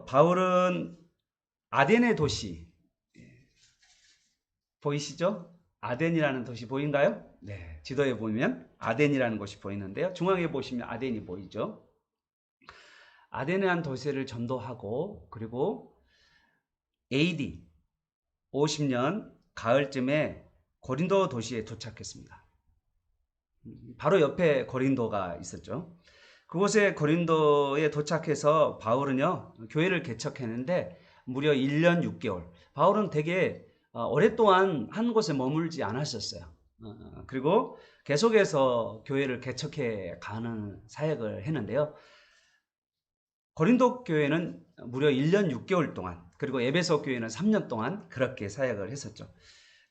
바울은 아덴의 도시 보이시죠? 아덴이라는 도시 보인가요? 네, 지도에 보면 아덴이라는 곳이 보이는데요. 중앙에 보시면 아덴이 보이죠? 아덴이라는 도시를 전도하고 그리고 AD 50년 가을쯤에 고린도 도시에 도착했습니다. 바로 옆에 고린도가 있었죠. 그곳에 고린도에 도착해서 바울은요, 교회를 개척했는데 무려 1년 6개월. 바울은 되게 오랫동안 한 곳에 머물지 않았었어요. 그리고 계속해서 교회를 개척해 가는 사역을 했는데요. 고린도 교회는 무려 1년 6개월 동안, 그리고 에베소 교회는 3년 동안 그렇게 사역을 했었죠.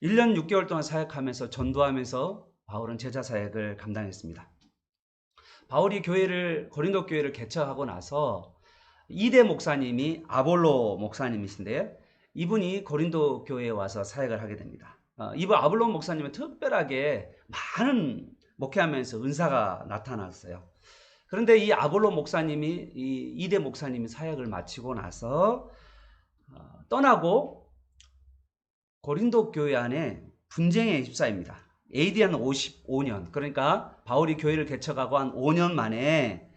1년 6개월 동안 사역하면서 전도하면서 바울은 제자 사역을 감당했습니다. 바울이 고린도 교회를 개척하고 나서 이대 목사님이 아볼로 목사님이신데 이분이 고린도 교회에 와서 사역을 하게 됩니다. 이분 아볼로 목사님은 특별하게 많은 목회하면서 은사가 나타났어요. 그런데 이 아볼로 목사님이 이 이대 목사님이 사역을 마치고 나서 떠나고 고린도 교회 안에 분쟁에 휩싸입니다. AD 한 55년, 그러니까 바울이 교회를 개척하고 한 5년 만에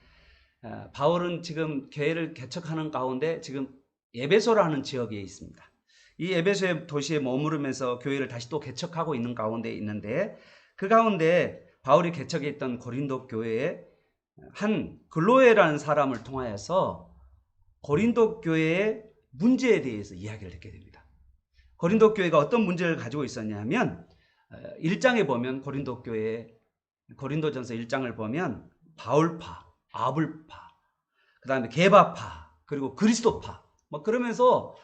바울은 지금 교회를 개척하는 가운데 지금 에베소라는 지역에 있습니다. 이 에베소의 도시에 머무르면서 교회를 다시 또 개척하고 있는 가운데 있는데 그 가운데 바울이 개척했던 고린도 교회에 한 글로에라는 사람을 통하여서 고린도 교회의 문제에 대해서 이야기를 듣게 됩니다. 고린도 교회가 어떤 문제를 가지고 있었냐면 1장에 보면 고린도전서 1장을 보면 바울파, 아불파, 그 다음에 게바파, 그리고 그리스도파 뭐 그러면서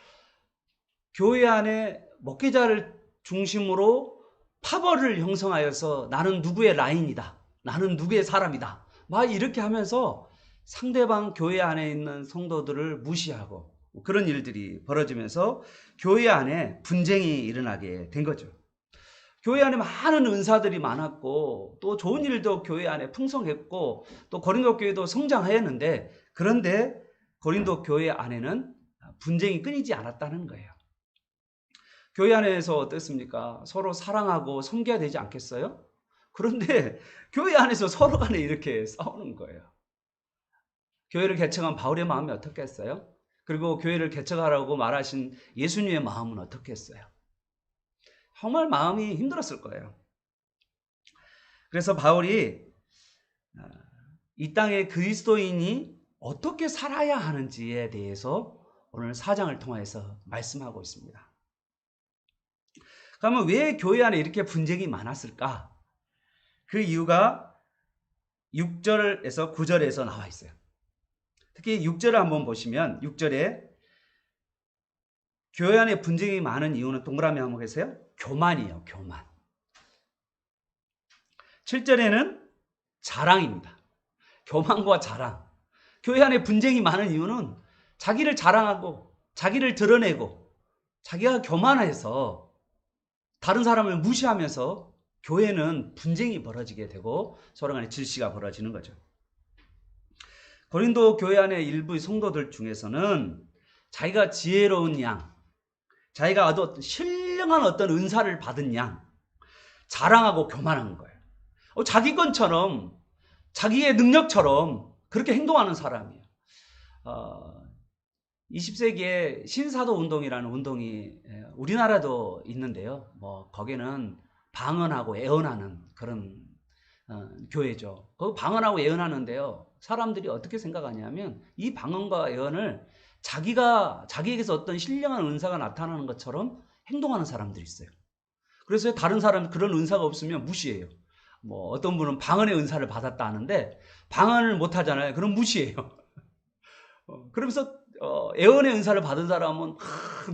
교회 안에 목회자를 중심으로 파벌을 형성하여서 나는 누구의 라인이다, 나는 누구의 사람이다 막 이렇게 하면서 상대방 교회 안에 있는 성도들을 무시하고 그런 일들이 벌어지면서 교회 안에 분쟁이 일어나게 된 거죠. 교회 안에 많은 은사들이 많았고 또 좋은 일도 교회 안에 풍성했고 또 고린도 교회도 성장하였는데 그런데 고린도 교회 안에는 분쟁이 끊이지 않았다는 거예요. 교회 안에서 어떻습니까? 서로 사랑하고 섬겨야 되지 않겠어요? 그런데 교회 안에서 서로 간에 이렇게 싸우는 거예요. 교회를 개척한 바울의 마음이 어떻겠어요? 그리고 교회를 개척하라고 말하신 예수님의 마음은 어떻겠어요? 정말 마음이 힘들었을 거예요. 그래서 바울이 이 땅의 그리스도인이 어떻게 살아야 하는지에 대해서 오늘 4장을 통해서 말씀하고 있습니다. 그러면 왜 교회 안에 이렇게 분쟁이 많았을까? 그 이유가 6절에서 9절에서 나와 있어요. 특히 6절을 한번 보시면 6절에 교회 안에 분쟁이 많은 이유는 동그라미 한번 계세요? 교만이에요. 교만. 7절에는 자랑입니다. 교만과 자랑. 교회 안에 분쟁이 많은 이유는 자기를 자랑하고 자기를 드러내고 자기가 교만해서 다른 사람을 무시하면서 교회는 분쟁이 벌어지게 되고 서로 간에 질시가 벌어지는 거죠. 고린도 교회 안에 일부 성도들 중에서는 자기가 지혜로운 양, 자기가 아주 신령한 어떤 은사를 받은 양 자랑하고 교만한 거예요. 자기 것처럼 자기의 능력처럼 그렇게 행동하는 사람이에요. 20세기에 신사도 운동이라는 운동이 우리나라도 있는데요. 뭐 거기는 방언하고 애언하는 그런 교회죠. 그 방언하고 애언하는데요. 사람들이 어떻게 생각하냐면 이 방언과 애언을 자기에게서 어떤 신령한 은사가 나타나는 것처럼 행동하는 사람들이 있어요. 그래서 다른 사람 그런 은사가 없으면 무시해요. 뭐 어떤 분은 방언의 은사를 받았다 하는데 방언을 못 하잖아요. 그럼 무시해요. 그러면서 애언의 은사를 받은 사람은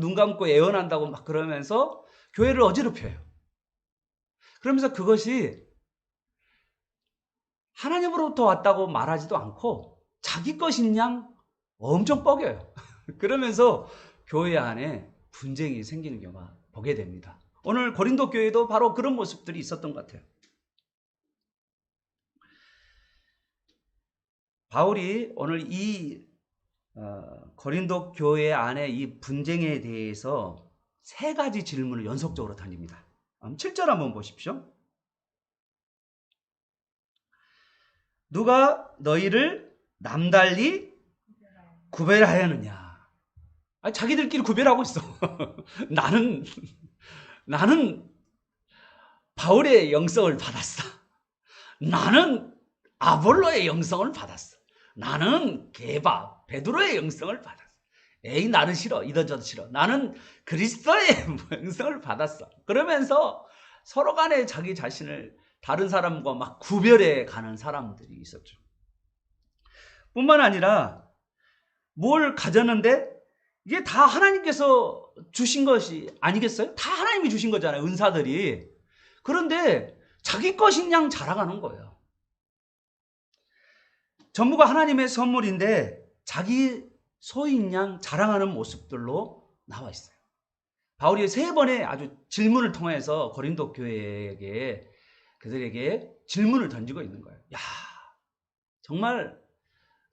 눈 감고 애언한다고 막 그러면서 교회를 어지럽혀요. 그러면서 그것이 하나님으로부터 왔다고 말하지도 않고 자기 것인 양 엄청 뻐겨요. 그러면서 교회 안에 분쟁이 생기는 경우가 보게 됩니다. 오늘 고린도 교회도 바로 그런 모습들이 있었던 것 같아요. 바울이 오늘 이 고린도 교회 안에 이 분쟁에 대해서 세 가지 질문을 연속적으로 던집니다. 7절 한번 보십시오. 누가 너희를 남달리 구별하였느냐? 아니, 자기들끼리 구별하고 있어. 나는 바울의 영성을 받았어. 나는 아볼로의 영성을 받았어. 나는 게바, 베드로의 영성을 받았어. 에이, 나는 싫어. 이던저도 싫어. 나는 그리스도의 영성을 받았어. 그러면서 서로 간에 자기 자신을 다른 사람과 막 구별해 가는 사람들이 있었죠. 뿐만 아니라 뭘 가졌는데 이게 다 하나님께서 주신 것이 아니겠어요? 다 하나님이 주신 거잖아요, 은사들이. 그런데 자기 것인 양 자랑하는 거예요. 전부가 하나님의 선물인데 자기 소인 양 자랑하는 모습들로 나와 있어요. 바울이 3번의 아주 질문을 통해서 고린도 교회에게 그들에게 질문을 던지고 있는 거예요. 야, 정말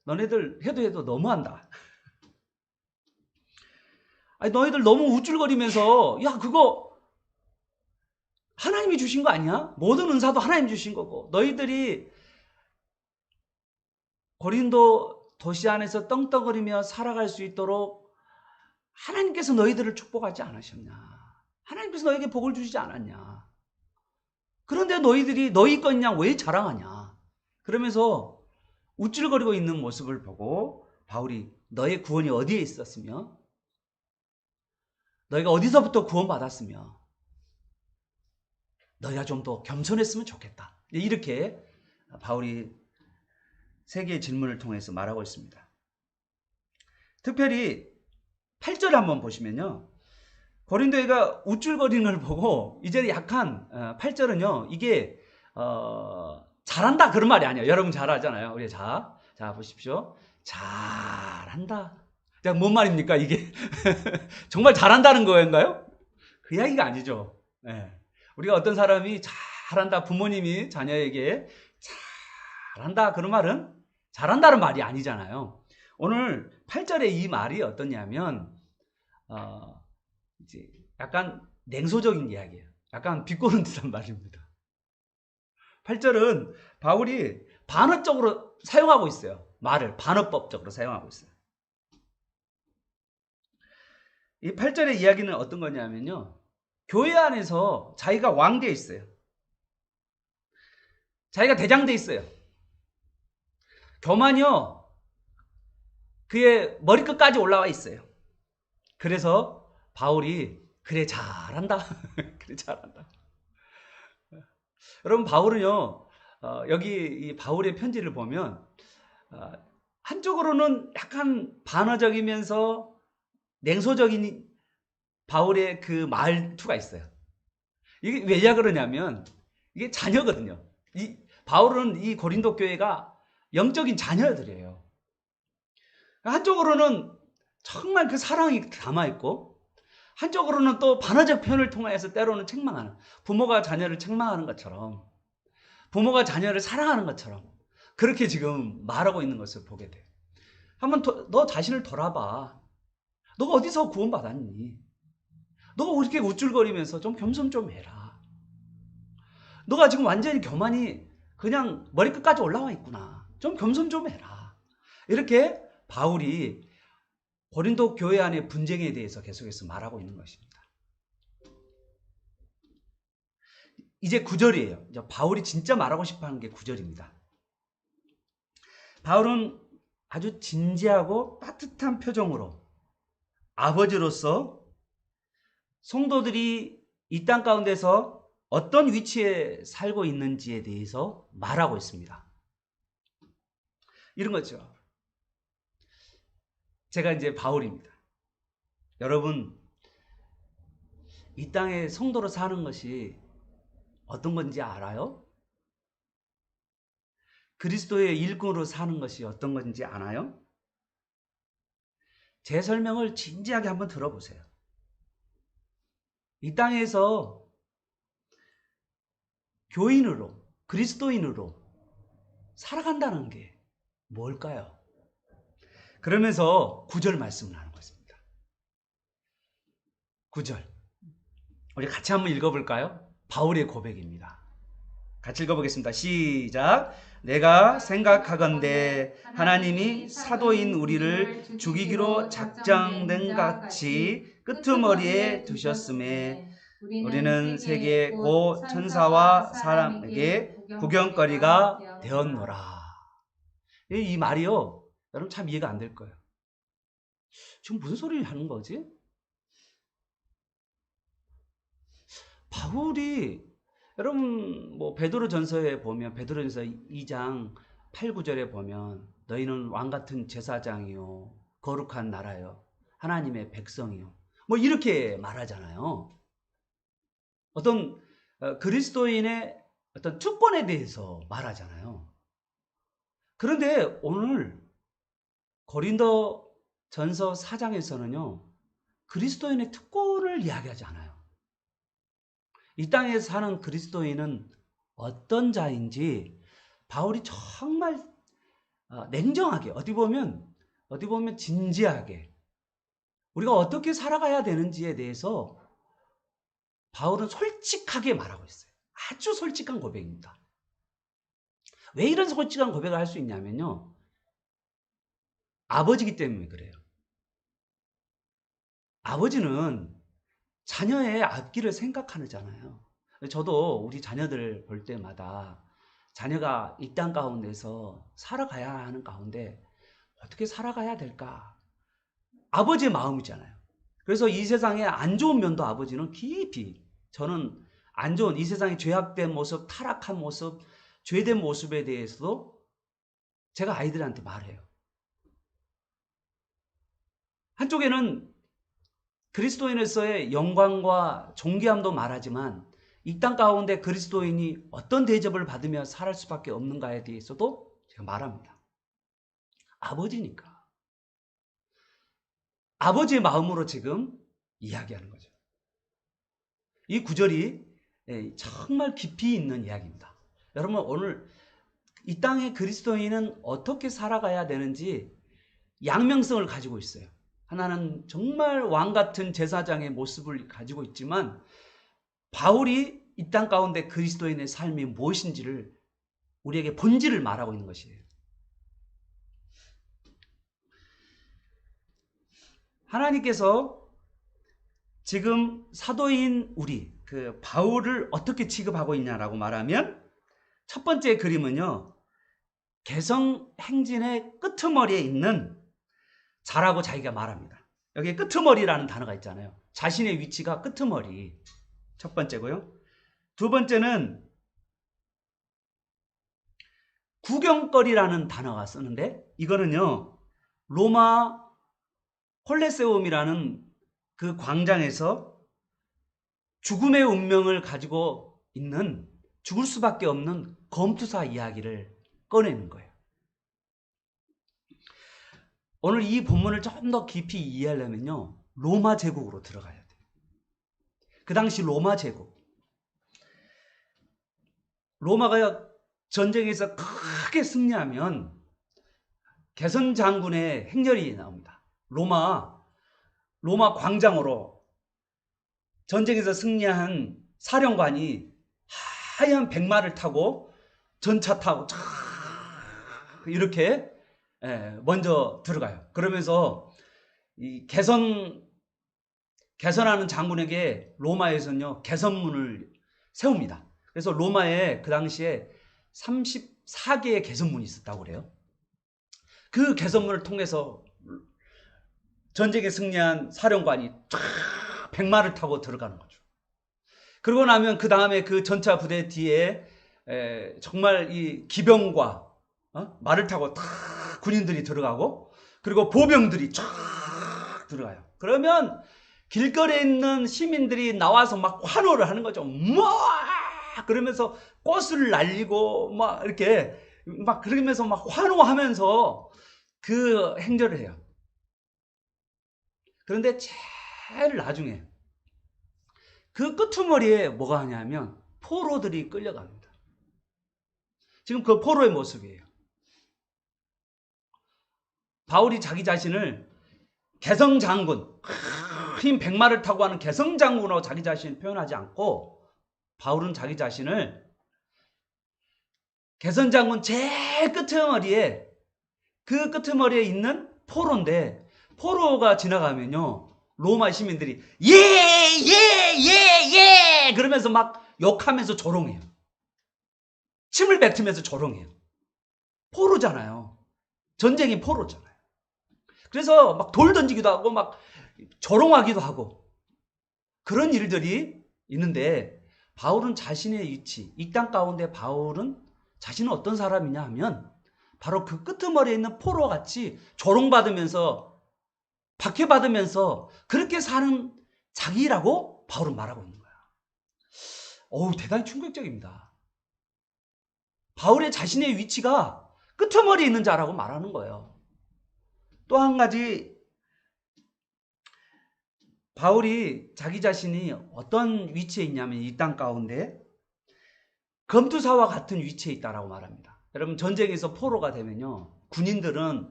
너네들 해도 너무한다. 아니, 너희들 너무 우쭐거리면서 야, 그거 하나님이 주신 거 아니야? 모든 은사도 하나님 주신 거고 너희들이 고린도 도시 안에서 떵떵거리며 살아갈 수 있도록 하나님께서 너희들을 축복하지 않으셨냐? 하나님께서 너에게 복을 주시지 않았냐? 그런데 너희들이 너희 것이냐 왜 자랑하냐? 그러면서 우쭐거리고 있는 모습을 보고 바울이 너의 구원이 어디에 있었으며 너희가 어디서부터 구원받았으며 너희가 좀 더 겸손했으면 좋겠다. 이렇게 바울이 3개의 질문을 통해서 말하고 있습니다. 특별히 8절 한번 보시면요. 고린도회가 우쭐거리는 걸 보고 이제 약간 8절은요. 이게 잘한다 그런 말이 아니에요. 여러분 잘하잖아요. 우리 자 보십시오. 잘한다. 뭔 말입니까 이게? 정말 잘한다는 거인가요? 그 이야기가 아니죠. 네. 우리가 어떤 사람이 잘한다, 부모님이 자녀에게 잘한다 그런 말은 잘한다는 말이 아니잖아요. 오늘 8절에 이 말이 어떠냐면 이제 약간 냉소적인 이야기예요. 약간 비꼬는 듯한 말입니다. 8절은 바울이 반어적으로 사용하고 있어요. 말을 반어법적으로 사용하고 있어요. 이 8절의 이야기는 어떤 거냐면요. 교회 안에서 자기가 왕되어 있어요. 자기가 대장되어 있어요. 교만이요. 그의 머리끝까지 올라와 있어요. 그래서 바울이 그래 잘한다. 그래 잘한다. 여러분 바울은요. 여기 이 바울의 편지를 보면 한쪽으로는 약간 반어적이면서 냉소적인 바울의 그 말투가 있어요. 이게 왜냐 그러냐면 이게 자녀거든요. 이 바울은 이 고린도 교회가 영적인 자녀들이에요. 한쪽으로는 정말 그 사랑이 담아있고 한쪽으로는 또 반어적 표현을 통해서 때로는 책망하는, 부모가 자녀를 책망하는 것처럼 부모가 자녀를 사랑하는 것처럼 그렇게 지금 말하고 있는 것을 보게 돼요. 한번 너 자신을 돌아봐. 너가 어디서 구원받았니? 너가 이렇게 우쭐거리면서 좀 겸손 좀 해라. 너가 지금 완전히 교만이 그냥 머리끝까지 올라와 있구나. 좀 겸손 좀 해라. 이렇게 바울이 고린도 교회 안의 분쟁에 대해서 계속해서 말하고 있는 것입니다. 이제 9절이에요. 이제 바울이 진짜 말하고 싶어하는 게 9절입니다. 바울은 아주 진지하고 따뜻한 표정으로 아버지로서 성도들이 이 땅 가운데서 어떤 위치에 살고 있는지에 대해서 말하고 있습니다. 이런 거죠. 제가 이제 바울입니다. 여러분, 이 땅에 성도로 사는 것이 어떤 건지 알아요? 그리스도의 일꾼으로 사는 것이 어떤 건지 아나요? 제 설명을 진지하게 한번 들어보세요. 이 땅에서 교인으로, 그리스도인으로 살아간다는 게 뭘까요? 그러면서 9절 말씀을 하는 것입니다. 9절. 우리 같이 한번 읽어볼까요? 바울의 고백입니다. 같이 읽어보겠습니다. 시작. 내가 생각하건대 하나님이 사도인 우리를 죽이기로 작정된 같이 끄트머리에 두셨음에 우리는 세계 곧 천사와 사람에게 구경거리가 되었노라. 이 말이요, 여러분 참 이해가 안 될 거예요. 지금 무슨 소리를 하는 거지? 바울이, 여러분 뭐 베드로전서에 보면, 베드로전서 2장 8, 9절에 보면 너희는 왕같은 제사장이요 거룩한 나라요 하나님의 백성이요 뭐 이렇게 말하잖아요. 어떤 그리스도인의 어떤 특권에 대해서 말하잖아요. 그런데 오늘 고린도전서 4장에서는요 그리스도인의 특권을 이야기하지 않아요. 이 땅에서 사는 그리스도인은 어떤 자인지 바울이 정말 냉정하게, 어디 보면 진지하게 우리가 어떻게 살아가야 되는지에 대해서 바울은 솔직하게 말하고 있어요. 아주 솔직한 고백입니다. 왜 이런 솔직한 고백을 할 수 있냐면요, 아버지기 때문에 그래요. 아버지는 자녀의 앞길을 생각하잖아요. 저도 우리 자녀들 볼 때마다 자녀가 이 땅 가운데서 살아가야 하는 가운데 어떻게 살아가야 될까? 아버지의 마음이잖아요. 그래서 이 세상에 안 좋은 면도 아버지는 깊이, 저는 안 좋은 이 세상의 죄악된 모습, 타락한 모습, 죄된 모습에 대해서도 제가 아이들한테 말해요. 한쪽에는 그리스도인으로서의 영광과 존귀함도 말하지만 이 땅 가운데 그리스도인이 어떤 대접을 받으며 살 수밖에 없는가에 대해서도 제가 말합니다. 아버지니까. 아버지의 마음으로 지금 이야기하는 거죠. 이 구절이 정말 깊이 있는 이야기입니다. 여러분 오늘 이 땅의 그리스도인은 어떻게 살아가야 되는지 양면성을 가지고 있어요. 하나는 정말 왕같은 제사장의 모습을 가지고 있지만 바울이 이 땅 가운데 그리스도인의 삶이 무엇인지를 우리에게 본질을 말하고 있는 것이에요. 하나님께서 지금 사도인 우리 그 바울을 어떻게 취급하고 있냐라고 말하면 첫 번째 그림은요, 개성 행진의 끄트머리에 있는 자라고 자기가 말합니다. 여기 끄트머리라는 단어가 있잖아요. 자신의 위치가 끄트머리, 첫 번째고요. 두 번째는 구경거리라는 단어가 쓰는데 이거는요 로마 콜레세움이라는 그 광장에서 죽음의 운명을 가지고 있는, 죽을 수밖에 없는 검투사 이야기를 꺼내는 거예요. 오늘 이 본문을 좀 더 깊이 이해하려면요 로마 제국으로 들어가야 돼요. 그 당시 로마 제국, 로마가 전쟁에서 크게 승리하면 개선 장군의 행렬이 나옵니다. 로마 광장으로 전쟁에서 승리한 사령관이 하얀 백마를 타고 전차 타고 이렇게 먼저 들어가요. 그러면서 이 개선하는 장군에게 로마에서는요 개선문을 세웁니다. 그래서 로마에 그 당시에 34개의 개선문이 있었다고 그래요. 그 개선문을 통해서 전쟁에 승리한 사령관이 백마를 타고 들어가는 거죠. 그러고 나면 그 다음에 그 전차 부대 뒤에 정말 이 기병과 말을 타고 군인들이 들어가고 그리고 보병들이 쫙 들어가요. 그러면 길거리에 있는 시민들이 나와서 막 환호를 하는 거죠. 그러면서 꽃을 날리고 막 이렇게 막 그러면서 막 환호하면서 그 행렬을 해요. 그런데 제일 나중에 그 끄트머리에 뭐가 하냐면 포로들이 끌려갑니다. 지금 그 포로의 모습이에요. 바울이 자기 자신을 개성장군, 힘 100마를 타고 하는 개성장군으로 자기 자신을 표현하지 않고 바울은 자기 자신을 개성장군 제일 끄트머리에 그 끄트머리에 있는 포로인데 포로가 지나가면요 로마 시민들이 예 그러면서 막 욕하면서 조롱해요. 침을 뱉으면서 조롱해요. 포로잖아요. 전쟁이 포로잖아요. 그래서 막 돌 던지기도 하고 막 조롱하기도 하고 그런 일들이 있는데 바울은 자신의 위치, 이 땅 가운데 바울은 자신은 어떤 사람이냐 하면 바로 그 끄트머리에 있는 포로와 같이 조롱받으면서 박해받으면서 그렇게 사는 자기라고 바울은 말하고 있는 거야. 어우, 대단히 충격적입니다. 바울의 자신의 위치가 끄트머리에 있는 자라고 말하는 거예요. 또 한 가지 바울이 자기 자신이 어떤 위치에 있냐면 이 땅 가운데 검투사와 같은 위치에 있다라고 말합니다. 여러분 전쟁에서 포로가 되면요 군인들은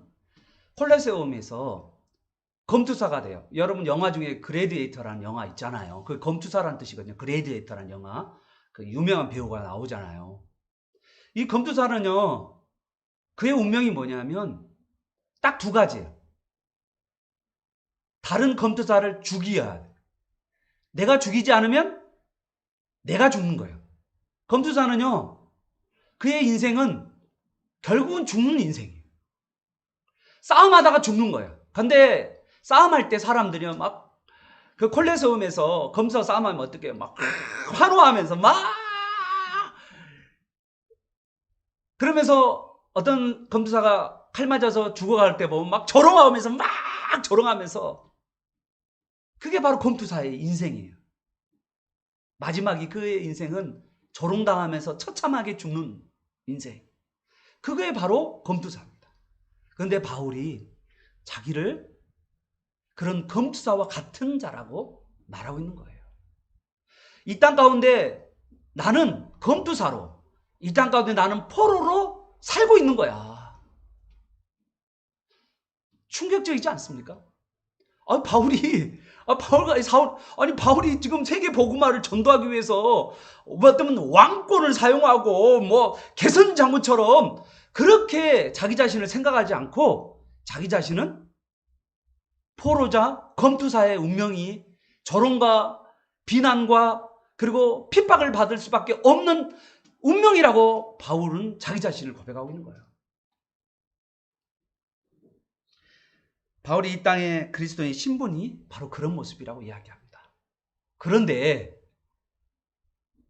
콜로세움에서 검투사가 돼요. 여러분 영화 중에 그레디에이터라는 영화 있잖아요. 그 검투사라는 뜻이거든요. 그레디에이터라는 영화. 그 유명한 배우가 나오잖아요. 이 검투사는요 그의 운명이 뭐냐면 딱 두 가지예요. 다른 검투사를 죽여야 돼. 내가 죽이지 않으면 내가 죽는 거예요. 검투사는요 그의 인생은 결국은 죽는 인생이에요. 싸움하다가 죽는 거예요. 근데 싸움할 때 사람들이 막 그 콜레세움에서 검사 싸움하면 어떻게 막 환호하면서 막 그러면서 어떤 검사가 칼 맞아서 죽어갈 때 보면 막 조롱하면서 막 조롱하면서 그게 바로 검투사의 인생이에요. 마지막이 그의 인생은 조롱당하면서 처참하게 죽는 인생. 그게 바로 검투사입니다. 그런데 바울이 자기를 그런 검투사와 같은 자라고 말하고 있는 거예요. 이 땅 가운데 나는 검투사로, 이 땅 가운데 나는 포로로 살고 있는 거야. 충격적이지 않습니까? 바울이 지금 세계 복음화를 전도하기 위해서 어떤 왕권을 사용하고 뭐 개선 장군처럼 그렇게 자기 자신을 생각하지 않고 자기 자신은 포로자 검투사의 운명이 조롱과 비난과 그리고 핍박을 받을 수밖에 없는 운명이라고 바울은 자기 자신을 고백하고 있는 거예요. 바울이 이 땅에 그리스도의 신분이 바로 그런 모습이라고 이야기합니다. 그런데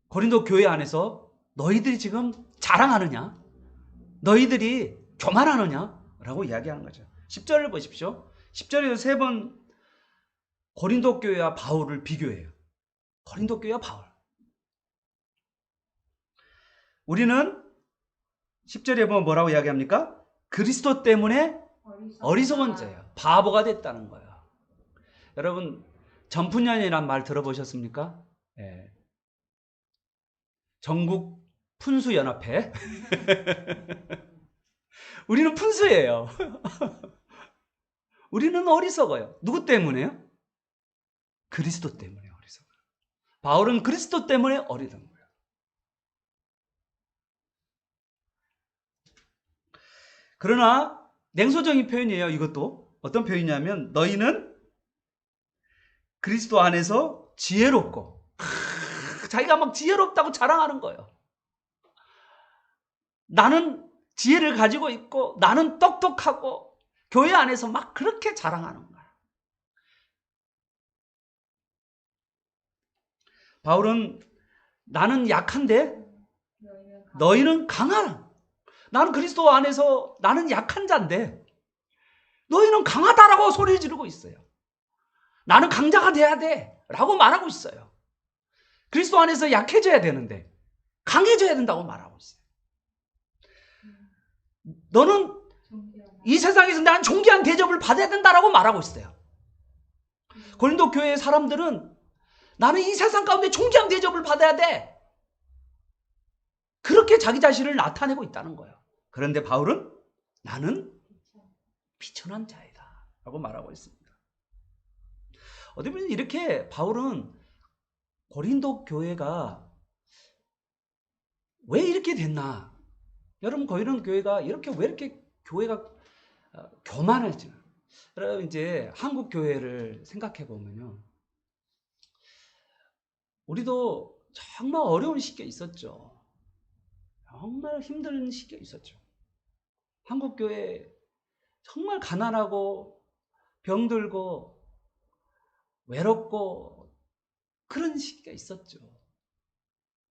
고린도 교회 안에서 너희들이 지금 자랑하느냐? 너희들이 교만하느냐? 라고 이야기하는 거죠. 10절을 보십시오. 10절에서 세 번 고린도 교회와 바울을 비교해요. 고린도 교회와 바울. 우리는 10절에 보면 뭐라고 이야기합니까? 그리스도 때문에 어리석은 자예요. 바보가 됐다는 거예요. 여러분 전푼년이란 말 들어보셨습니까? 네. 전국 푼수연합회. 우리는 푼수예요. 우리는 어리석어요. 누구 때문에요? 그리스도 때문에 어리석어요. 바울은 그리스도 때문에 어리석은 거예요. 그러나 냉소적인 표현이에요. 이것도 어떤 표현이냐면 너희는 그리스도 안에서 지혜롭고 자기가 막 지혜롭다고 자랑하는 거예요. 나는 지혜를 가지고 있고 나는 똑똑하고 교회 안에서 막 그렇게 자랑하는 거야. 바울은 나는 약한데 너희는 강하다. 나는 그리스도 안에서 나는 약한 자인데 너희는 강하다라고 소리 지르고 있어요. 나는 강자가 돼야 돼 라고 말하고 있어요. 그리스도 안에서 약해져야 되는데 강해져야 된다고 말하고 있어요. 너는 이 세상에서 난 존귀한 대접을 받아야 된다라고 말하고 있어요. 고린도 교회의 사람들은 나는 이 세상 가운데 존귀한 대접을 받아야 돼. 그렇게 자기 자신을 나타내고 있다는 거예요. 그런데 바울은 나는 비천한 자이다 라고 말하고 있습니다. 어떻게 보면 이렇게 바울은 고린도 교회가 왜 이렇게 됐나, 여러분 고린도 교회가 이렇게 왜 이렇게 교회가 교만할지, 여러분 이제 한국 교회를 생각해 보면요, 우리도 정말 어려운 시기가 있었죠. 정말 힘든 시기가 있었죠. 한국 교회 정말 가난하고 병들고 외롭고 그런 시기가 있었죠.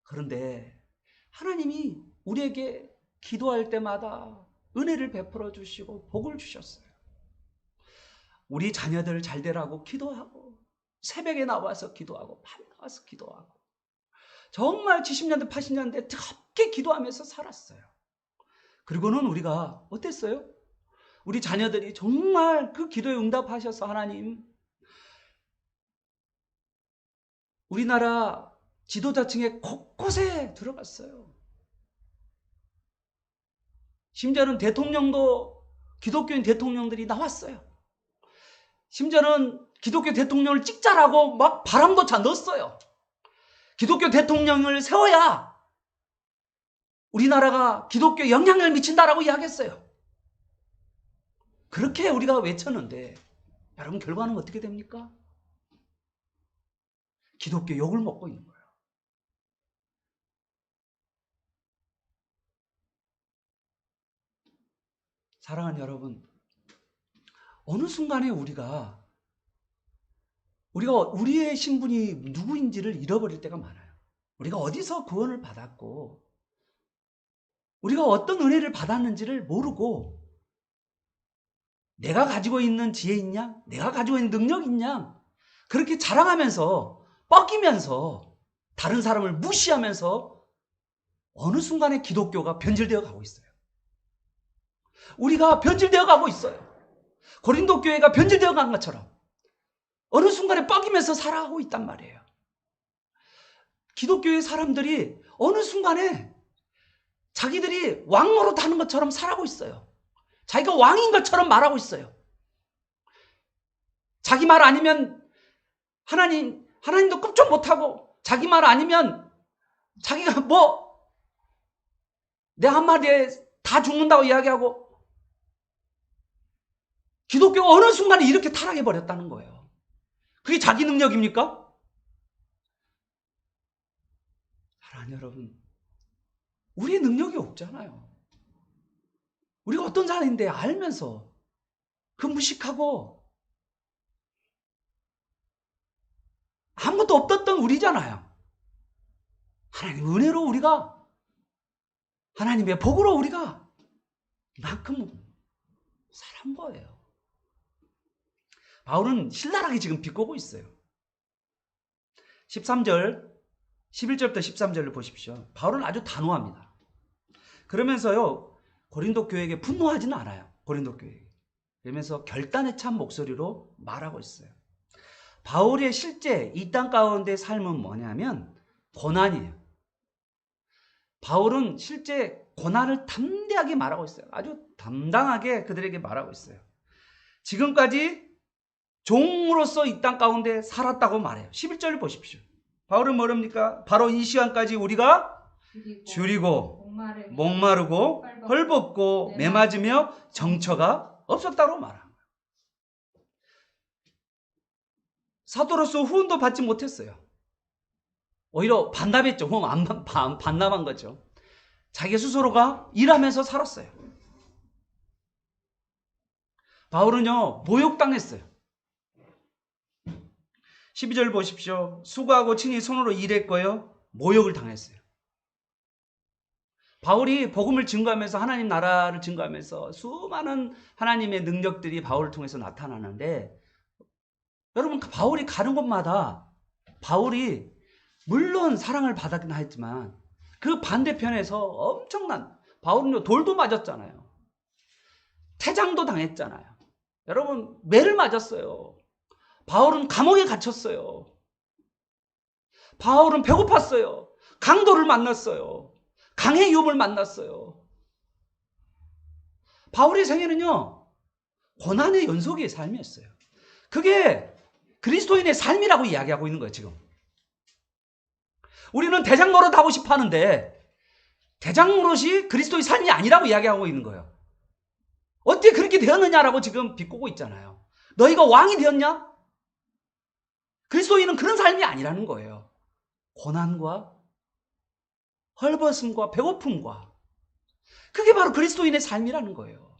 그런데 하나님이 우리에게 기도할 때마다 은혜를 베풀어 주시고 복을 주셨어요. 우리 자녀들 잘 되라고 기도하고, 새벽에 나와서 기도하고, 밤에 나와서 기도하고, 정말 70년대 80년대 뜨겁게 기도하면서 살았어요. 그리고는 우리가 어땠어요? 우리 자녀들이 정말 그 기도에 응답하셔서 하나님, 우리나라 지도자층의 곳곳에 들어갔어요. 심지어는 대통령도 기독교인 대통령들이 나왔어요. 심지어는 기독교 대통령을 찍자라고 막 바람도 차 넣었어요. 기독교 대통령을 세워야 우리나라가 기독교에 영향을 미친다라고 이야기했어요. 그렇게 우리가 외쳤는데 여러분 결과는 어떻게 됩니까? 기독교 욕을 먹고 있는 거예요. 사랑하는 여러분, 어느 순간에 우리가 우리의 신분이 누구인지를 잃어버릴 때가 많아요. 우리가 어디서 구원을 받았고 우리가 어떤 은혜를 받았는지를 모르고 내가 가지고 있는 지혜 있냐? 내가 가지고 있는 능력 있냐? 그렇게 자랑하면서 뻐기면서 다른 사람을 무시하면서 어느 순간에 기독교가 변질되어 가고 있어요. 우리가 변질되어 가고 있어요. 고린도 교회가 변질되어 간 것처럼 어느 순간에 뻐기면서 살아가고 있단 말이에요. 기독교의 사람들이 어느 순간에 자기들이 왕 노릇하는 것처럼 살아가고 있어요. 자기가 왕인 것처럼 말하고 있어요. 자기 말 아니면 하나님도 끔찍 못하고, 자기 말 아니면 자기가 내 한마디에 다 죽는다고 이야기하고, 기독교가 어느 순간에 이렇게 타락해버렸다는 거예요. 그게 자기 능력입니까? 사랑하는 여러분, 우리의 능력이 없잖아요. 우리가 어떤 사람인데 알면서 그 무식하고 아무것도 없었던 우리잖아요. 하나님 은혜로 우리가, 하나님의 복으로 우리가 이만큼 살은 거예요. 바울은 신랄하게 지금 비꼬고 있어요. 13절, 11절부터 13절을 보십시오. 바울은 아주 단호합니다. 그러면서요, 고린도 교회에게 분노하지는 않아요. 고린도 교회에게. 그러면서 결단에 찬 목소리로 말하고 있어요. 바울의 실제 이 땅 가운데 삶은 뭐냐면 고난이에요. 바울은 실제 고난을 담대하게 말하고 있어요. 아주 담당하게 그들에게 말하고 있어요. 지금까지 종으로서 이 땅 가운데 살았다고 말해요. 11절을 보십시오. 바울은 뭐랍니까? 바로 이 시간까지 우리가 줄이고 목마르고 헐벗고 매맞으며 정처가 없었다고 말합니다. 사도로서 후원도 받지 못했어요. 오히려 반납했죠. 반납한 거죠. 자기 스스로가 일하면서 살았어요. 바울은요, 모욕당했어요. 12절 보십시오. 수고하고 친히 손으로 일했고요, 모욕을 당했어요. 바울이 복음을 증거하면서, 하나님 나라를 증거하면서 수많은 하나님의 능력들이 바울을 통해서 나타나는데, 여러분, 바울이 가는 곳마다 바울이 물론 사랑을 받았긴 했지만 그 반대편에서 엄청난, 바울은 돌도 맞았잖아요. 태장도 당했잖아요. 여러분, 매를 맞았어요. 바울은 감옥에 갇혔어요. 바울은 배고팠어요. 강도를 만났어요. 강의 유업을 만났어요. 바울의 생애는요, 고난의 연속의 삶이었어요. 그게 그리스도인의 삶이라고 이야기하고 있는 거예요, 지금. 우리는 대장 노릇 하고 싶어 하는데 대장 노릇이 그리스도의 삶이 아니라고 이야기하고 있는 거예요. 어떻게 그렇게 되었느냐라고 지금 비꼬고 있잖아요. 너희가 왕이 되었냐? 그리스도인은 그런 삶이 아니라는 거예요. 고난과 헐벗음과 배고픔과 그게 바로 그리스도인의 삶이라는 거예요.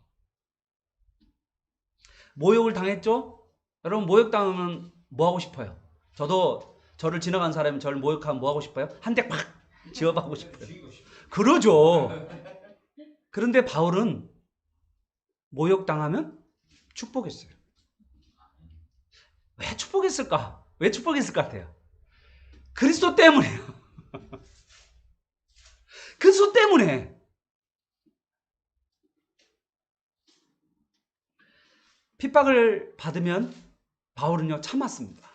모욕을 당했죠? 여러분 모욕당하면 뭐 하고 싶어요? 저도 저를 지나간 사람이 저를 모욕하면 뭐 하고 싶어요? 한 대 팍 지어박고 싶어요. 그러죠. 그런데 바울은 모욕당하면 축복했어요. 왜 축복했을까? 왜 축복했을 것 같아요? 그리스도 때문에요. 그리스도 때문에. 핍박을 받으면 바울은요 참았습니다.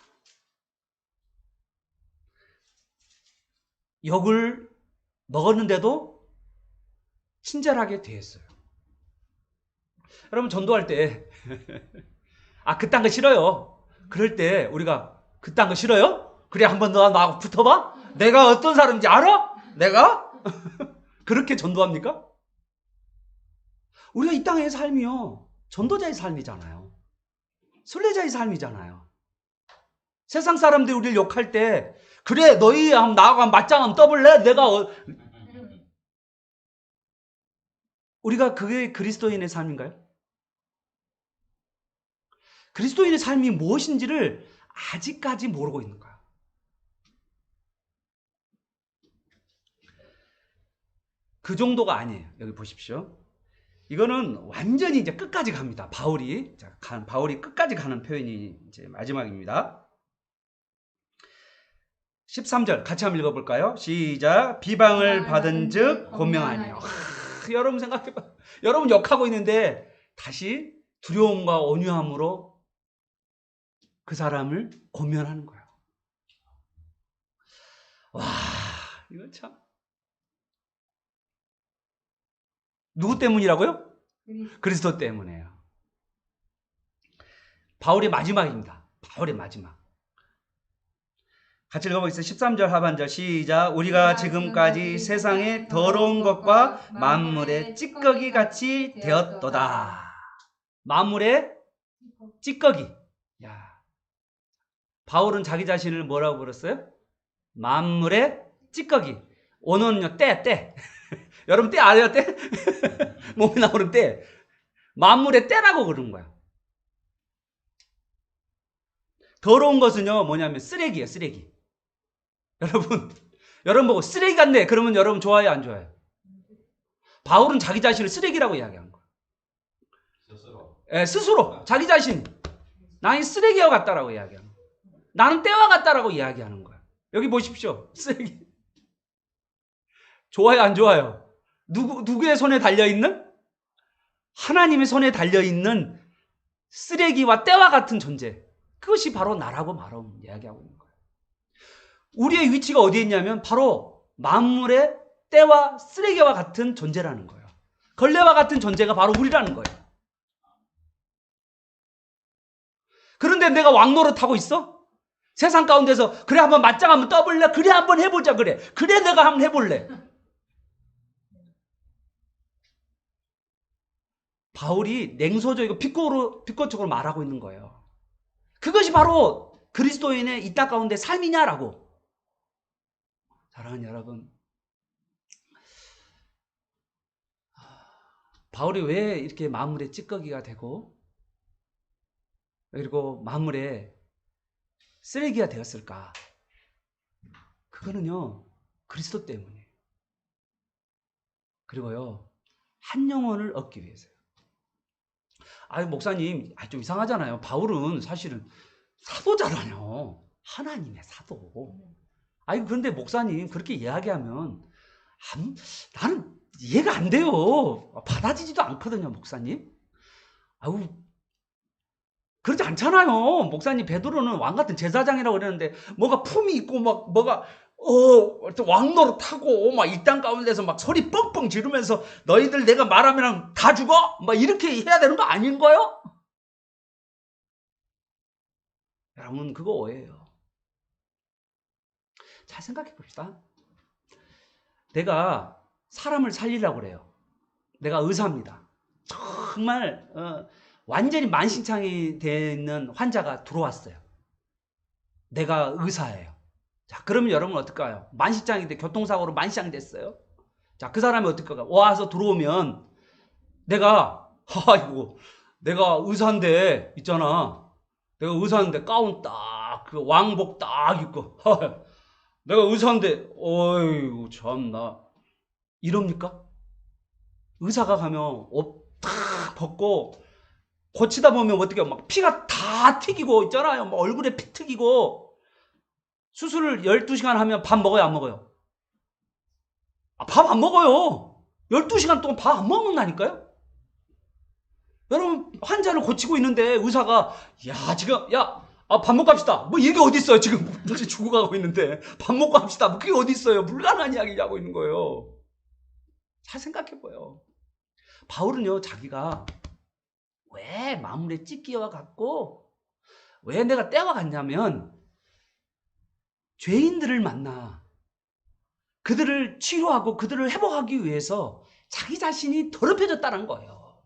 욕을 먹었는데도 친절하게 대했어요. 여러분 전도할 때 그딴 거 싫어요. 그럴 때 우리가 그딴 거 싫어요? 그래 한번 너 나하고 붙어봐? 내가 어떤 사람인지 알아? 내가? 그렇게 전도합니까? 우리가 이 땅의 삶이요 전도자의 삶이잖아요. 순례자의 삶이잖아요. 세상 사람들이 우리를 욕할 때 그래 너희 나하고 맞짱 한번 떠볼래? 우리가 그게 그리스도인의 삶인가요? 그리스도인의 삶이 무엇인지를 아직까지 모르고 있는 거야. 그 정도가 아니에요. 여기 보십시오. 이거는 완전히 이제 끝까지 갑니다. 바울이 끝까지 가는 표현이 이제 마지막입니다. 13절 같이 한번 읽어볼까요? 시작. 비방을 받은즉 권명하니요. 여러분 생각해봐. 여러분 욕하고 있는데 다시 두려움과 온유함으로 그 사람을 권면하는 거예요. 와, 이거 참. 누구 때문이라고요? 그리스도 때문에요. 바울의 마지막입니다. 바울의 마지막. 같이 읽어보겠습니다. 13절 하반절 시작. 우리가 지금까지 세상의 더러운 것과 만물의 찌꺼기 같이 되었도다. 만물의 찌꺼기. 야, 바울은 자기 자신을 뭐라고 부르었어요? 만물의 찌꺼기. 오늘은요 때. 여러분 때 알아요? 때? 몸에 나오는 때. 만물의 때라고 그러는 거야. 더러운 것은요 뭐냐면 쓰레기예요. 쓰레기. 여러분 보고 쓰레기 같네. 그러면 여러분 좋아요 안 좋아요? 바울은 자기 자신을 쓰레기라고 이야기한 거야. 스스로 자기 자신 나는 쓰레기와 같다라고 이야기하는 거야. 나는 때와 같다라고 이야기하는 거야. 여기 보십시오. 쓰레기. 좋아요 안 좋아요? 누구의 손에 달려있는? 하나님의 손에 달려있는 쓰레기와 때와 같은 존재. 그것이 바로 나라고 말하고 이야기하고 있는 거예요. 우리의 위치가 어디에 있냐면 바로 만물의 때와 쓰레기와 같은 존재라는 거예요. 걸레와 같은 존재가 바로 우리라는 거예요. 그런데 내가 왕노릇하고 있어? 세상 가운데서 그래 한번 맞짱 한번 떠볼래? 그래 한번 해보자 그래 내가 한번 해볼래. 바울이 냉소적이고 비꼬적으로 말하고 있는 거예요. 그것이 바로 그리스도인의 이 땅 가운데 삶이냐라고. 사랑하는 여러분, 바울이 왜 이렇게 만물의 찌꺼기가 되고 그리고 만물의 쓰레기가 되었을까? 그거는요 그리스도 때문이에요. 그리고요 한 영혼을 얻기 위해서요. 목사님 좀 이상하잖아요. 바울은 사실은 사도잖아요. 하나님의 사도. 그런데 목사님 그렇게 이야기하면 나는 이해가 안 돼요. 받아지지도 않거든요, 목사님. 그렇지 않잖아요. 목사님 베드로는 왕 같은 제사장이라고 그러는데 뭐가 품이 있고 막 뭐가 왕노릇하고 막 이 땅 가운데서 막 소리 뻥뻥 지르면서 너희들 내가 말하면 다 죽어? 막 이렇게 해야 되는 거 아닌가요? 여러분 그거 오해예요. 잘 생각해 봅시다. 내가 사람을 살리려고 그래요. 내가 의사입니다. 정말 완전히 만신창이 되는 환자가 들어왔어요. 내가 의사예요. 자, 그러면 여러분 어떨까요? 만신창이 돼, 교통사고로 만신창이 됐어요. 자, 그 사람이 어떨까요? 와서 들어오면 내가 아이고 내가 의사인데 있잖아. 내가 의사인데 가운 딱 그 왕복 딱 입고 내가 의사인데 어이구 참나 이럽니까? 의사가 가면 옷 딱 벗고 고치다 보면 어떻게 막 피가 다 튀기고 있잖아요. 막 얼굴에 피 튀기고 수술을 12시간 하면 밥 먹어요, 안 먹어요? 밥 안 먹어요. 12시간 동안 밥 안 먹는다니까요? 여러분 환자를 고치고 있는데 의사가 야 지금 밥 먹고 합시다. 뭐 이게 어디 있어요? 지금 이제 죽어가고 있는데 밥 먹고 합시다. 뭐 그게 어디 있어요? 불가능한 이야기 하고 있는 거예요. 잘 생각해봐요. 바울은요 자기가 왜 마물에 찢기와 같고 왜 내가 때와 같냐면 죄인들을 만나 그들을 치료하고 그들을 회복하기 위해서 자기 자신이 더럽혀졌다는 거예요.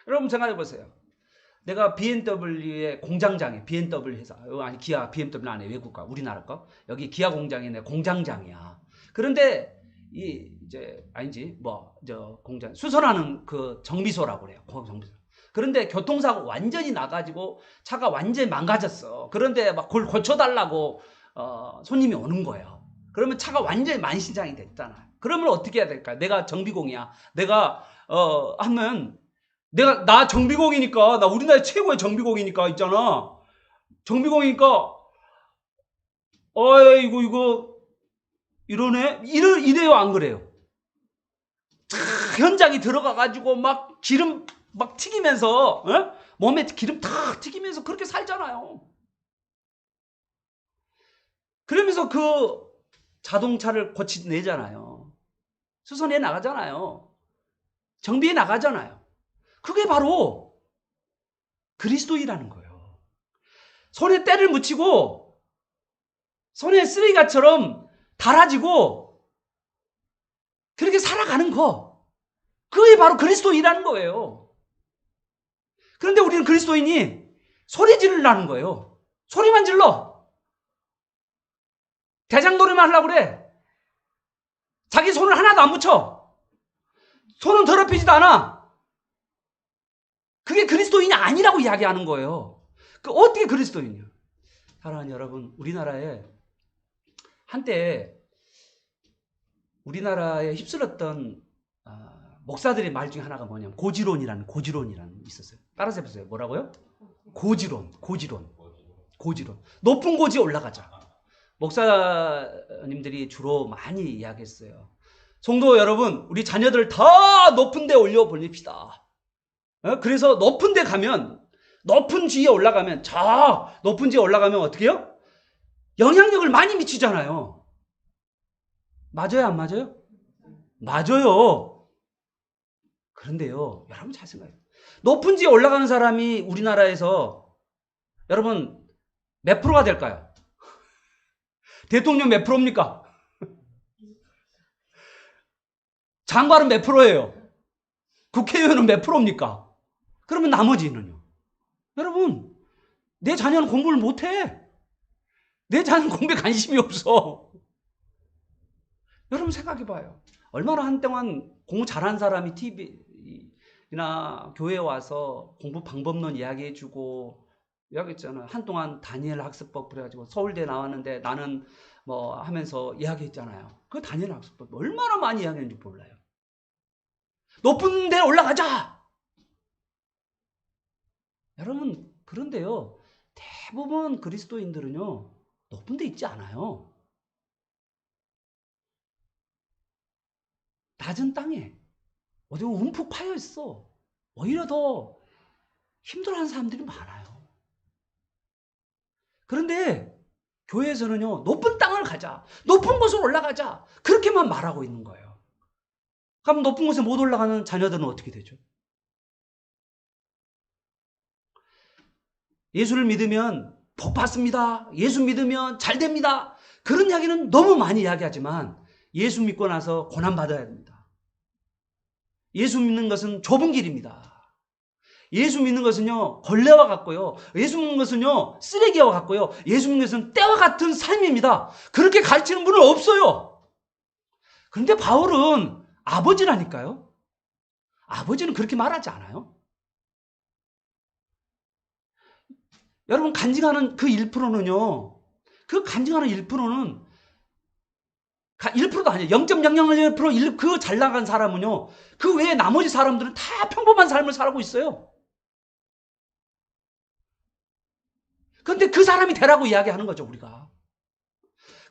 여러분 생각해보세요. 내가 BMW의 공장장이에요. BMW 회사. 아니 기아 BMW 안에 외국가 우리나라 거. 여기 기아 공장이 내 공장장이야. 그런데 이제 아니지 저 공장 수선하는 그 정비소라고 그래요. 정비소. 그런데 교통사고 완전히 나가지고 차가 완전히 망가졌어. 그런데 막 그걸 고쳐달라고 손님이 오는 거예요. 그러면 차가 완전히 만신창이 됐잖아요. 그러면 어떻게 해야 될까요? 내가 정비공이야. 내가 하면 나 정비공이니까 나 우리나라 최고의 정비공이니까 있잖아. 정비공이니까 어이구 이거 이러네? 이래요 안 그래요? 현장이 들어가가지고 막 기름 막 튀기면서 몸에 기름 탁 튀기면서 그렇게 살잖아요. 그러면서 그 자동차를 고치내잖아요. 수선해 나가잖아요. 정비해 나가잖아요. 그게 바로 그리스도이라는 거예요. 손에 때를 묻히고 손에 쓰레기가처럼 달아지고 그렇게 살아가는 거. 그게 바로 그리스도인이라는 거예요. 그런데 우리는 그리스도인이 소리 지르라는 거예요. 소리만 질러. 대장놀이만 하려고 그래. 자기 손을 하나도 안 묻혀. 손은 더럽히지도 않아. 그게 그리스도인이 아니라고 이야기하는 거예요. 그 어떻게 그리스도인이야? 사랑하는 여러분, 우리나라에 한때 우리나라에 휩쓸었던 목사들의 말 중에 하나가 뭐냐면 고지론이라는 있었어요. 따라서 해보세요. 뭐라고요? 고지론. 높은 고지에 올라가자. 목사님들이 주로 많이 이야기했어요. 성도 여러분, 우리 자녀들 다 높은 데 올려 보냅시다. 그래서 높은 데 가면, 높은 지위에 올라가면, 높은 지위에 올라가면 어떻게 해요? 영향력을 많이 미치잖아요. 맞아요, 안 맞아요? 맞아요. 그런데요, 여러분 잘 생각해요. 높은 지에 올라가는 사람이 우리나라에서 여러분 몇 프로가 될까요? 대통령 몇 프로입니까? 장관은 몇 프로예요? 국회의원은 몇 프로입니까? 그러면 나머지는요? 여러분, 내 자녀는 공부를 못해. 내 자녀는 공부에 관심이 없어. 여러분 생각해봐요. 얼마나 한동안 공부 잘한 사람이 TV나 교회에 와서 공부 방법론 이야기해주고 이야기했잖아요. 한동안 다니엘 학습법 그래가지고 서울대 나왔는데 나는 뭐 하면서 이야기했잖아요. 그 다니엘 학습법 얼마나 많이 이야기했는지 몰라요. 높은 데 올라가자. 여러분 그런데요. 대부분 그리스도인들은요. 높은 데 있지 않아요. 낮은 땅에 어디 움푹 파여 있어. 오히려 더 힘들어하는 사람들이 많아요. 그런데 교회에서는요. 높은 땅을 가자. 높은 곳으로 올라가자. 그렇게만 말하고 있는 거예요. 그럼 높은 곳에 못 올라가는 자녀들은 어떻게 되죠? 예수를 믿으면 복 받습니다. 예수 믿으면 잘 됩니다. 그런 이야기는 너무 많이 이야기하지만 예수 믿고 나서 고난받아야 됩니다. 예수 믿는 것은 좁은 길입니다. 예수 믿는 것은요, 걸레와 같고요. 예수 믿는 것은요, 쓰레기와 같고요. 예수 믿는 것은 때와 같은 삶입니다. 그렇게 가르치는 분은 없어요. 그런데 바울은 아버지라니까요. 아버지는 그렇게 말하지 않아요. 여러분, 간증하는 그 1%는요, 그 간증하는 1%는 1%도 아니에요. 0.001% 그 잘 나간 사람은요, 그 외에 나머지 사람들은 다 평범한 삶을 살고 있어요. 그런데 그 사람이 되라고 이야기하는 거죠, 우리가.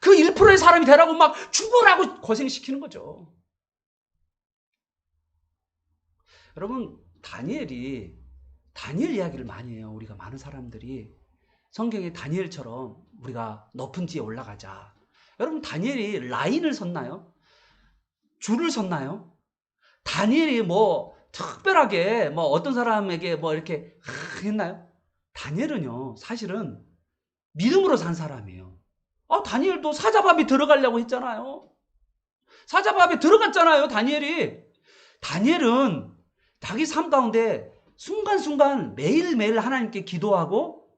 그 1%의 사람이 되라고 막 죽으라고 고생시키는 거죠. 여러분, 다니엘 이야기를 많이 해요. 우리가 많은 사람들이 성경의 다니엘처럼 우리가 높은 지에 올라가자. 여러분, 다니엘이 라인을 섰나요? 줄을 섰나요? 다니엘이 뭐 특별하게 뭐 어떤 사람에게 뭐 이렇게 했나요? 다니엘은요, 사실은 믿음으로 산 사람이에요. 다니엘도 사자밥에 들어가려고 했잖아요. 사자밥에 들어갔잖아요, 다니엘이. 다니엘은 자기 삶 가운데 순간순간 매일매일 하나님께 기도하고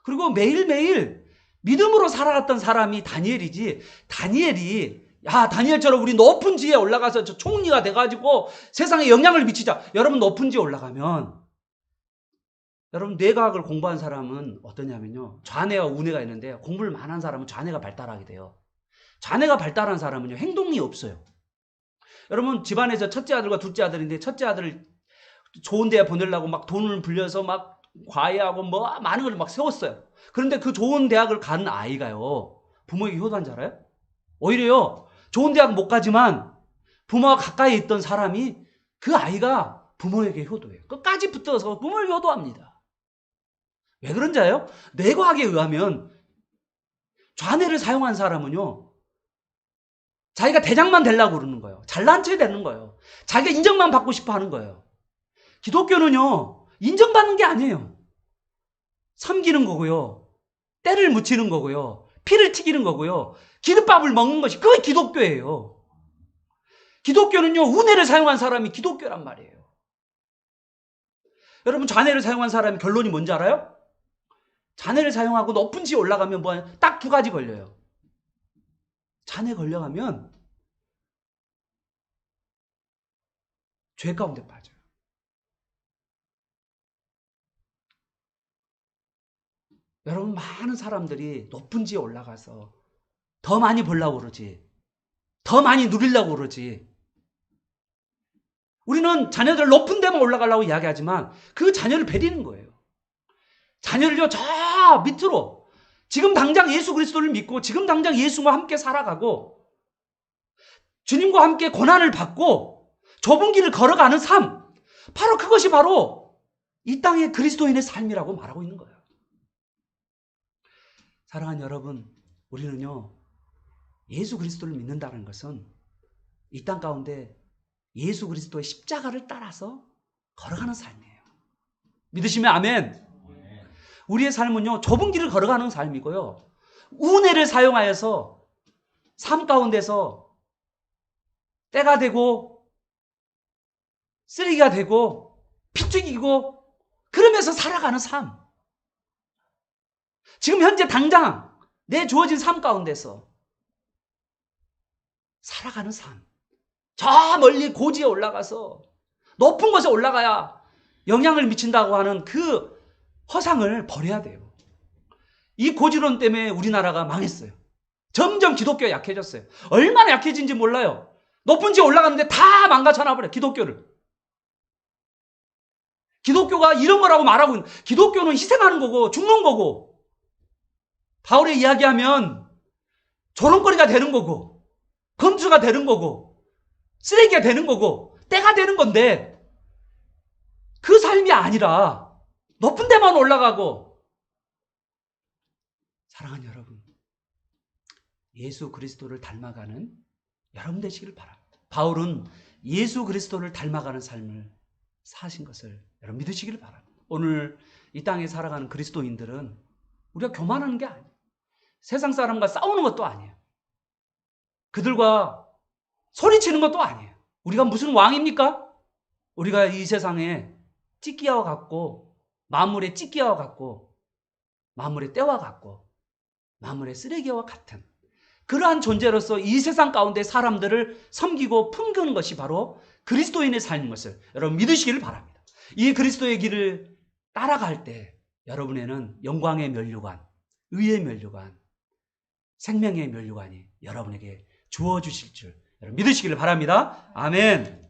그리고 매일매일 믿음으로 살아갔던 사람이 다니엘이지. 다니엘처럼 우리 높은 지에 올라가서 저 총리가 돼가지고 세상에 영향을 미치자. 여러분, 높은 지에 올라가면 여러분, 뇌과학을 공부한 사람은 어떠냐면요, 좌뇌와 우뇌가 있는데 공부를 많이 한 사람은 좌뇌가 발달하게 돼요. 좌뇌가 발달한 사람은요, 행동이 없어요. 여러분, 집안에서 첫째 아들과 둘째 아들인데 첫째 아들을 좋은 데 보내려고 막 돈을 불려서 막 과외하고 뭐 많은 걸 막 세웠어요. 그런데 그 좋은 대학을 간 아이가요, 부모에게 효도한 줄 알아요? 오히려요, 좋은 대학 못 가지만 부모와 가까이 있던 사람이 그 아이가 부모에게 효도해요. 끝까지 붙어서 부모를 효도합니다. 왜 그런지 알아요? 뇌과학에 의하면 좌뇌를 사용한 사람은요, 자기가 대장만 되려고 그러는 거예요. 잘난 체 되는 거예요. 자기가 인정만 받고 싶어 하는 거예요. 기독교는요, 인정받는 게 아니에요. 섬기는 거고요. 때를 묻히는 거고요. 피를 튀기는 거고요. 기름밥을 먹는 것이 그게 기독교예요. 기독교는요, 우뇌를 사용한 사람이 기독교란 말이에요. 여러분, 좌뇌를 사용한 사람의 결론이 뭔지 알아요? 좌뇌를 사용하고 높은 지에 올라가면 딱 두 가지 걸려요. 좌뇌 걸려가면 죄 가운데 빠져요. 여러분, 많은 사람들이 높은 지에 올라가서 더 많이 벌려고 그러지, 더 많이 누리려고 그러지. 우리는 자녀들 높은 데만 올라가려고 이야기하지만 그 자녀를 베리는 거예요. 자녀를요, 저 밑으로 지금 당장 예수 그리스도를 믿고 지금 당장 예수와 함께 살아가고 주님과 함께 고난을 받고 좁은 길을 걸어가는 삶, 그것이 바로 이 땅의 그리스도인의 삶이라고 말하고 있는 거예요. 사랑하는 여러분, 우리는요, 예수 그리스도를 믿는다는 것은 이 땅 가운데 예수 그리스도의 십자가를 따라서 걸어가는 삶이에요. 믿으시면 아멘. 우리의 삶은요, 좁은 길을 걸어가는 삶이고요, 우뇌를 사용하여서 삶 가운데서 때가 되고 쓰레기가 되고 피 튀기고 그러면서 살아가는 삶. 지금 현재 당장 내 주어진 삶 가운데서 살아가는 삶. 저 멀리 고지에 올라가서 높은 곳에 올라가야 영향을 미친다고 하는 그 허상을 버려야 돼요. 이 고지론 때문에 우리나라가 망했어요. 점점 기독교가 약해졌어요. 얼마나 약해진지 몰라요. 높은 지에 올라가는데 다 망가져놔버려요, 기독교를. 기독교가 이런 거라고 말하고 있는, 기독교는 희생하는 거고 죽는 거고 바울의 이야기하면 조롱거리가 되는 거고 검수가 되는 거고 쓰레기가 되는 거고 때가 되는 건데, 그 삶이 아니라 높은 데만 올라가고. 사랑하는 여러분, 예수 그리스도를 닮아가는 여러분 되시길 바랍니다. 바울은 예수 그리스도를 닮아가는 삶을 사신 것을 여러분 믿으시길 바랍니다. 오늘 이 땅에 살아가는 그리스도인들은 우리가 교만하는 게 아니에요. 세상 사람과 싸우는 것도 아니에요. 그들과 소리치는 것도 아니에요. 우리가 무슨 왕입니까? 우리가 이 세상에 찢기와 같고, 만물의 찢기와 같고, 만물의 때와 같고, 만물의 쓰레기와 같은 그러한 존재로서 이 세상 가운데 사람들을 섬기고 품기는 것이 바로 그리스도인의 삶인 것을 여러분 믿으시기를 바랍니다. 이 그리스도의 길을 따라갈 때 여러분에는 영광의 면류관, 의의 면류관, 생명의 면류관이 여러분에게 주어주실 줄 여러분 믿으시기를 바랍니다. 아멘.